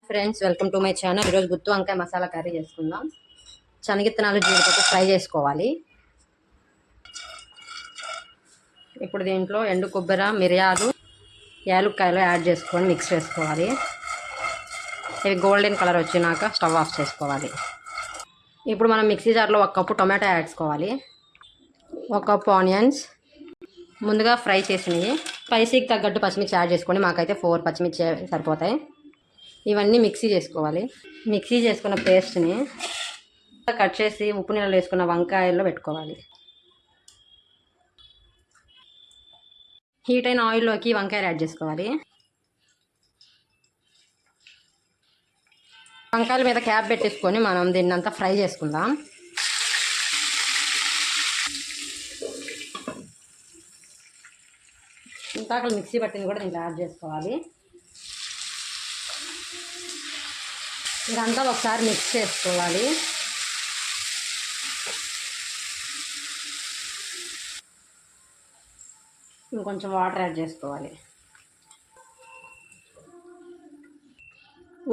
Friends, welcome to my channel. ఈరోజు గుత్తి వంకాయ masala curry చేసుకుందాం. శనగిత్తనాలు జీడిపప్పు ఫ్రై చేసుకోవాలి. ఇప్పుడు దీంట్లో ఎండు కొబ్బరి, మిరియాలు, యాలుక్కాయలు యాడ్ చేసుకొని మిక్స్ చేసుకోవాలి. ఇవి గోల్డెన్ కలర్ వచ్చినాక స్టవ్ ఆఫ్ చేసుకోవాలి. ఇప్పుడు మనం మిక్సీ జార్లో 1 కప్పు టొమాటో యాడ్ చేసుకోవాలి. 1 కప్పు ఆనియన్స్ ముందుగా ఫ్రై చేసినవి. స్పైసీకి తగ్గట్టు పచ్చిమిర్చి యాడ్ చేసుకోండి. మాకైతే 4 పచ్చిమిర్చి సరిపోతాయి. ఇవన్నీ మిక్సీ చేసుకోవాలి. మిక్సీ చేసుకున్న పేస్ట్ని కట్ చేసి ఉప్పు నీళ్ళు వేసుకున్న వంకాయల్లో పెట్టుకోవాలి. హీట్ అయిన ఆయిల్లోకి వంకాయలు యాడ్ చేసుకోవాలి. వంకాయల మీద క్యాప్ పెట్టేసుకొని మనం దీన్ని అంతా ఫ్రై చేసుకుందాం. ఇంతాక మిక్సీ పట్టింది కూడా దీంట్లో యాడ్ చేసుకోవాలి. ఇదంతా ఒకసారి మిక్స్ చేసుకోవాలి. ఇంకొంచెం వాటర్ యాడ్ చేసుకోవాలి.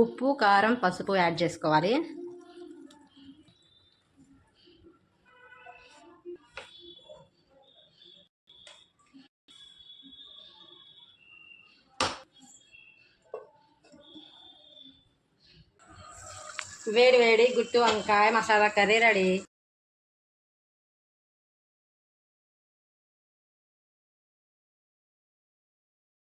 ఉప్పు, కారం, పసుపు యాడ్ చేసుకోవాలి. వేడి వేడి గుత్తి వంకాయ మసాలా కర్రీ రెడీ.